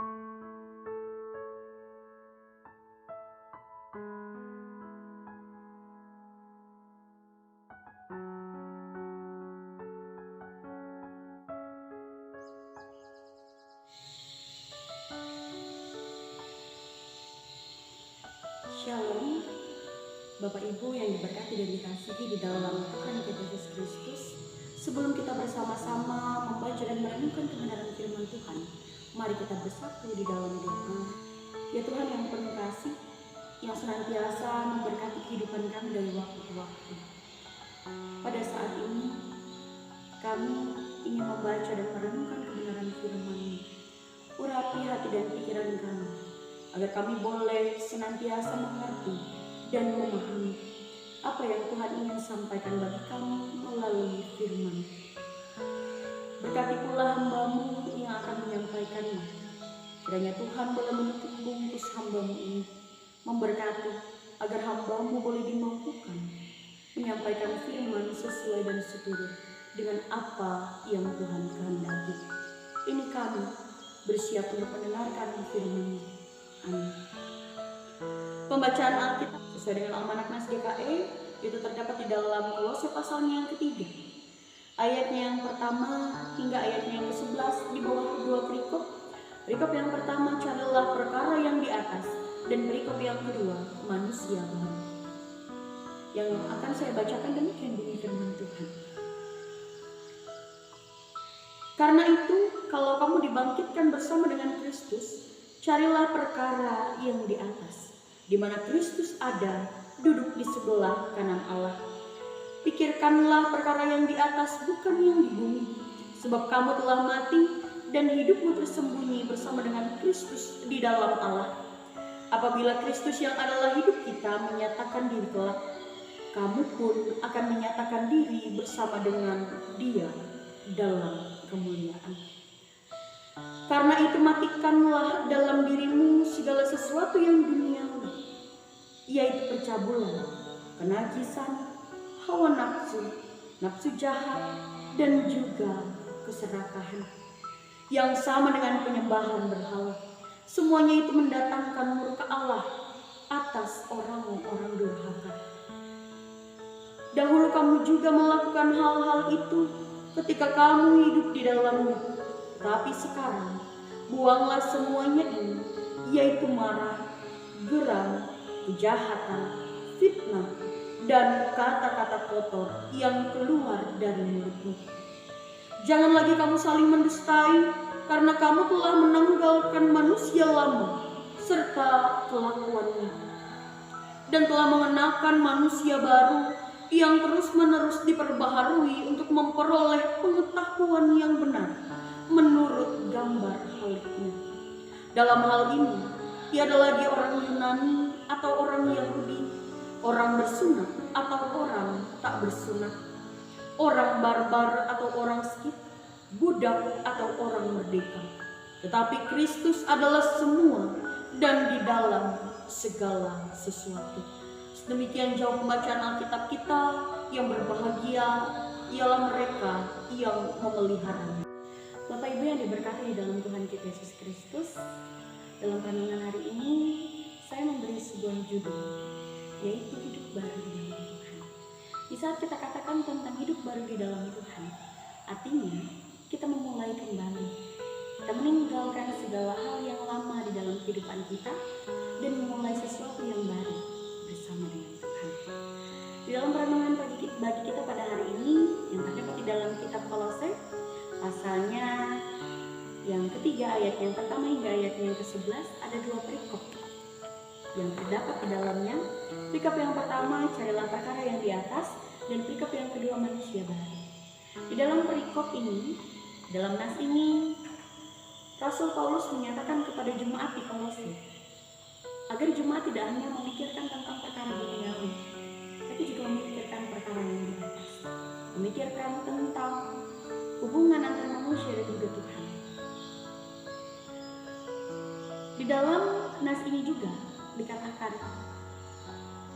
Shalom, Bapak Ibu yang diberkati dan dikasihi di dalam Tuhan kita Yesus Kristus. Sebelum kita bersama-sama membaca dan merenungkan kebenaran firman Tuhan, mari kita bersatu di dalam doa. Ya Tuhan yang penuh kasih, yang senantiasa memberkati kehidupan kami dari waktu ke waktu. Pada saat ini, kami ingin membaca dan merenungkan kebenaran firman-Mu. Urapi hati dan pikiran kami, agar kami boleh senantiasa mengerti dan memahami apa yang Tuhan ingin sampaikan bagi kami melalui firman. Berkati pula hamba-Mu yang akan menyampaikannya. Kiranya Tuhan boleh menutup bungkus hamba-Mu ini, memberkati agar hamba-Mu boleh dimampukan menyampaikan firman sesuai dan seturut dengan apa yang Tuhan kehendaki. Ini kami bersiap untuk mendengarkan firman-Mu. Amin. Pembacaan Alkitab sesuai dengan Almanak Nas GKI itu terdapat di dalam Kolose pasalnya yang ketiga, ayatnya yang pertama hingga ayatnya yang ke-11 di bawah dua perikop. Perikop yang pertama, carilah perkara yang di atas, dan perikop yang kedua, manusia baru. Yang akan saya bacakan demikian bunyi firman Tuhan. Karena itu, kalau kamu dibangkitkan bersama dengan Kristus, carilah perkara yang di atas, di mana Kristus ada, duduk di sebelah kanan Allah. Pikirkanlah perkara yang di atas, bukan yang di bumi, sebab kamu telah mati dan hidupmu tersembunyi bersama dengan Kristus di dalam Allah. Apabila Kristus yang adalah hidup kita menyatakan diri kelak, kamu pun akan menyatakan diri bersama dengan Dia dalam kemuliaan. Karena itu matikanlah dalam dirimu segala sesuatu yang duniawi, yaitu percabulan, kenajisan, hawa nafsu, nafsu jahat, dan juga keserakahan, yang sama dengan penyembahan berhala. Semuanya itu mendatangkan murka Allah atas orang-orang durhaka. Dahulu kamu juga melakukan hal-hal itu ketika kamu hidup di dalamnya. Tapi sekarang, buanglah semuanya ini, yaitu marah, geram, kejahatan, fitnah, dan kata-kata kotor yang keluar dari mulutmu. Jangan lagi kamu saling mendustai, karena kamu telah menanggalkan manusia lama serta kelakuannya, dan telah mengenakan manusia baru yang terus-menerus diperbaharui untuk memperoleh pengetahuan yang benar menurut gambar haliknya. Dalam hal ini, tiada lagi orang Yunani atau orang Yahudi, orang bersunat atau orang tak bersunat, orang barbar atau orang skit, budak atau orang merdeka. Tetapi Kristus adalah semua dan di dalam segala sesuatu. Demikian jauh pembacaan Alkitab kita. Yang berbahagia ialah mereka yang memeliharanya. Bapak Ibu yang diberkati di dalam Tuhan kita Yesus Kristus, dalam renungan hari ini saya memberi sebuah judul, yaitu hidup baru di dalam Tuhan. Di saat kita katakan tentang hidup baru di dalam Tuhan, artinya kita memulai kembali. Kita meninggalkan segala hal yang lama di dalam kehidupan kita dan memulai sesuatu yang baru bersama dengan Tuhan. Di dalam renungan bagi kita pada hari ini yang terdapat di dalam kitab Kolose pasalnya yang ketiga, ayat yang pertama hingga ayat yang ke-11, ada dua perikop yang terdapat di dalamnya. Perikop yang pertama, carilah perkara yang di atas, dan perikop yang kedua, manusia baru. Di dalam perikop ini, dalam nas ini, Rasul Paulus menyatakan kepada jemaat di Kolose agar jemaat tidak hanya memikirkan tentang perkara duniawi, tapi juga memikirkan perkara yang di atas, memikirkan tentang hubungan antara manusia dan juga Tuhan. Di dalam nas ini juga dikatakan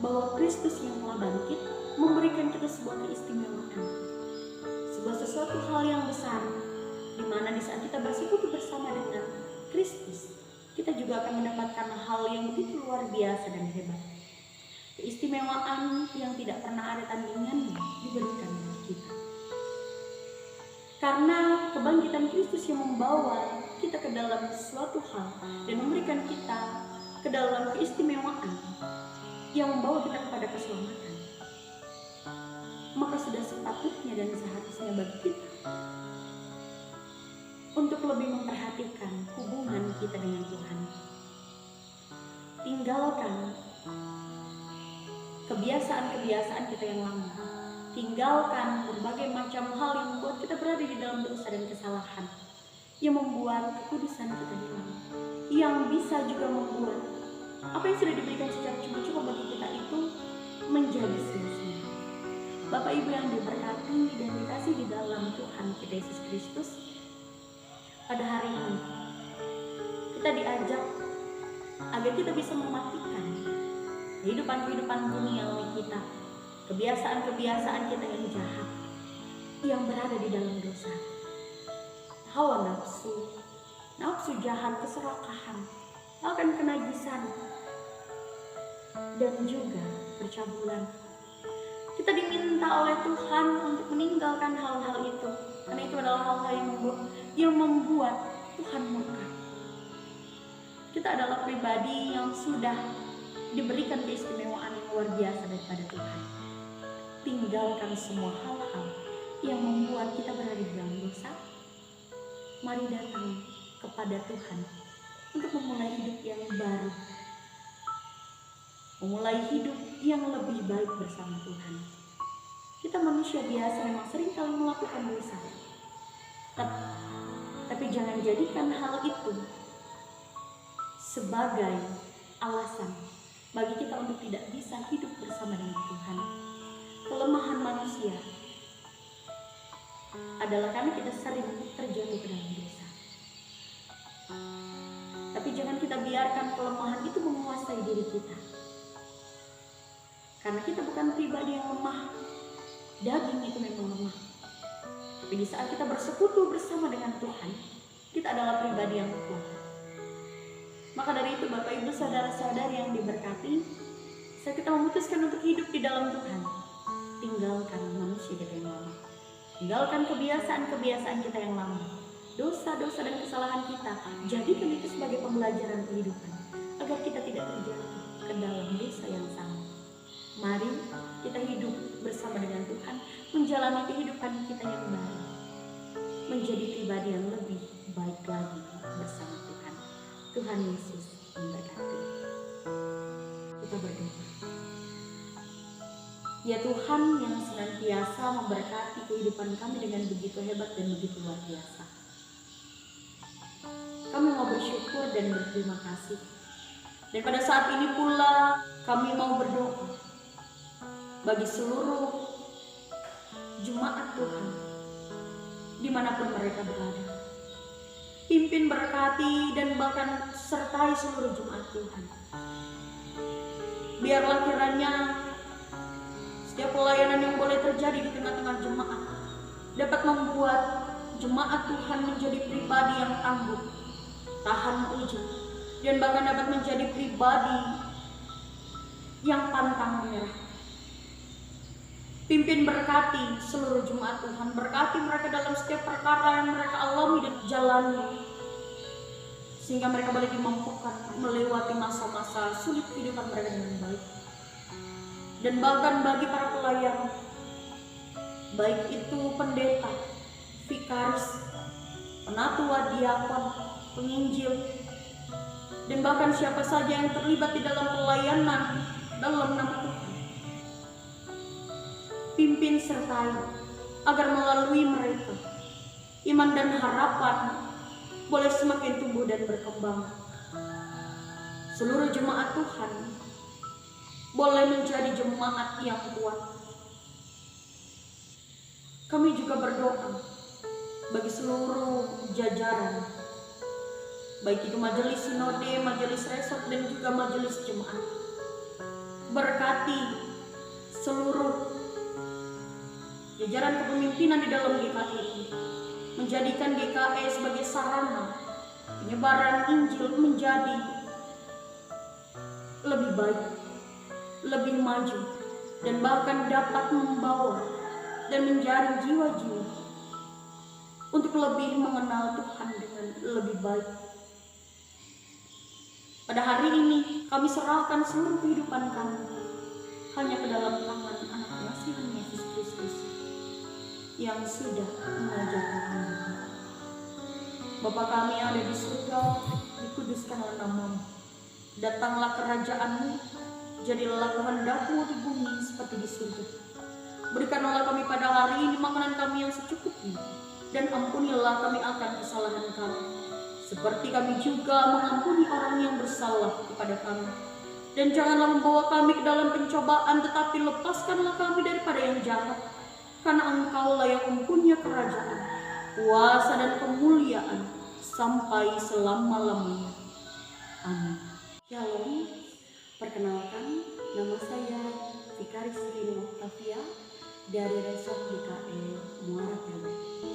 bahwa Kristus yang telah bangkit memberikan kita sebuah keistimewaan, sebuah sesuatu hal yang besar, di mana di saat kita bersekutu bersama dengan Kristus, kita juga akan mendapatkan hal yang begitu luar biasa dan hebat. Keistimewaan yang tidak pernah ada tandingannya diberikan bagi kita. Karena kebangkitan Kristus yang membawa kita ke dalam suatu hal dan memberikan kita ke dalam keistimewaan yang membawa kita kepada keselamatan, maka sudah sepatutnya dan seharusnya bagi kita untuk lebih memperhatikan hubungan kita dengan Tuhan. Tinggalkan kebiasaan-kebiasaan kita yang lama. Tinggalkan berbagai macam hal yang membuat kita berada di dalam dosa dan kesalahan, yang membuat kekudusan kita hilang, yang bisa juga membuat apa yang sudah diberikan secara cuma-cuma bagi kita itu menjadi sia-sia. Bapak Ibu yang diberkati dan dikasih di dalam Tuhan kita Yesus Kristus, pada hari ini kita diajak agar kita bisa mematikan kehidupan duniawi kita, kebiasaan-kebiasaan kita yang jahat, yang berada di dalam dosa, hawa nafsu jahat, keserakahan, bahkan kenajisan, dan juga percabulan. Kita diminta oleh Tuhan untuk meninggalkan hal-hal itu, karena itu adalah hal-hal yang membuat Tuhan murka. Kita adalah pribadi yang sudah diberikan keistimewaan yang luar biasa daripada Tuhan. Tinggalkan semua hal-hal yang membuat kita berada di dalam dosa. Mari datang kepada Tuhan untuk memulai hidup yang baru, memulai hidup yang lebih baik bersama Tuhan. Kita manusia biasa memang sering kali melakukan dosa, tapi jangan jadikan hal itu sebagai alasan bagi kita untuk tidak bisa hidup bersama dengan Tuhan. Kelemahan manusia adalah karena kita sering terjatuh ke dalam dosa. Tapi jangan kita biarkan kelemahan itu menguasai diri kita. Karena kita bukan pribadi yang lemah. Daging itu memang lemah. Tapi di saat kita bersekutu bersama dengan Tuhan, kita adalah pribadi yang kuat. Maka dari itu Bapak Ibu saudara-saudari yang diberkati, saat kita memutuskan untuk hidup di dalam Tuhan, tinggalkan manusia kita yang lama. Tinggalkan kebiasaan-kebiasaan kita yang lama. Dosa-dosa dan kesalahan kita, jadikan itu sebagai pembelajaran kehidupan, agar kita tidak terjatuh ke dalam dosa yang sama. Mari kita hidup bersama dengan Tuhan, menjalani kehidupan kita yang baru, menjadi pribadi yang lebih baik lagi bersama Tuhan. Tuhan Yesus memberkati. Kita berdoa. Ya Tuhan yang senantiasa memberkati kehidupan kami dengan begitu hebat dan begitu luar biasa. Kami mau bersyukur dan berterima kasih. Dan pada saat ini pula kami mau berdoa bagi seluruh jemaat Tuhan dimanapun mereka berada. Pimpin, berkati, dan bahkan sertai seluruh jemaat Tuhan. Biarlah kiranya setiap pelayanan yang boleh terjadi di tengah-tengah jemaat dapat membuat jemaat Tuhan menjadi pribadi yang tangguh, tahan uji, dan bahkan dapat menjadi pribadi yang pantang menyerah. Pimpin, berkati seluruh jemaat Tuhan, berkati mereka dalam setiap perkara yang mereka alami dan jalani, sehingga mereka boleh dimampukan melewati masa-masa sulit kehidupan mereka dengan baik. Dan bahkan bagi para pelayan, baik itu pendeta, vikaris, penatua, diakon, penginjil, dan bahkan siapa saja yang terlibat di dalam pelayanan dalam nama Tuhan, pimpin sertai agar melalui mereka iman dan harapan boleh semakin tumbuh dan berkembang. Seluruh jemaat Tuhan boleh menjadi jemaat yang kuat. Kami juga berdoa bagi seluruh jajaran, baik itu majelis sinode, majelis resort, dan juga majelis jemaat. Berkati seluruh jajaran kepemimpinan di dalam GKI ini, menjadikan GKI sebagai sarana penyebaran Injil menjadi lebih baik, lebih maju, dan bahkan dapat membawa dan menjaring jiwa-jiwa untuk lebih mengenal Tuhan dengan lebih baik. Pada hari ini kami serahkan seluruh kehidupan kami hanya ke dalam tangan anak kasihan Yesus Kristus yang sudah mengajarkan kami. Bapa kami yang ada di surga, dikuduskanlah namamu. Datanglah kerajaanmu, jadilah kehendak-Mu di bumi seperti di surga. Berikanlah kami pada hari ini makanan kami yang secukupnya, dan ampunilah kami akan kesalahan kami, seperti kami juga mengampuni orang yang bersalah kepada kami. Dan janganlah membawa kami ke dalam pencobaan, tetapi lepaskanlah kami daripada yang jahat. Karena Engkaulah yang mempunyai kerajaan, kuasa dan kemuliaan sampai selama-lamanya. Amin. Shalom. Perkenalkan, nama saya Vikaris Rini Octavia dari Resort DKM Muara Teluk.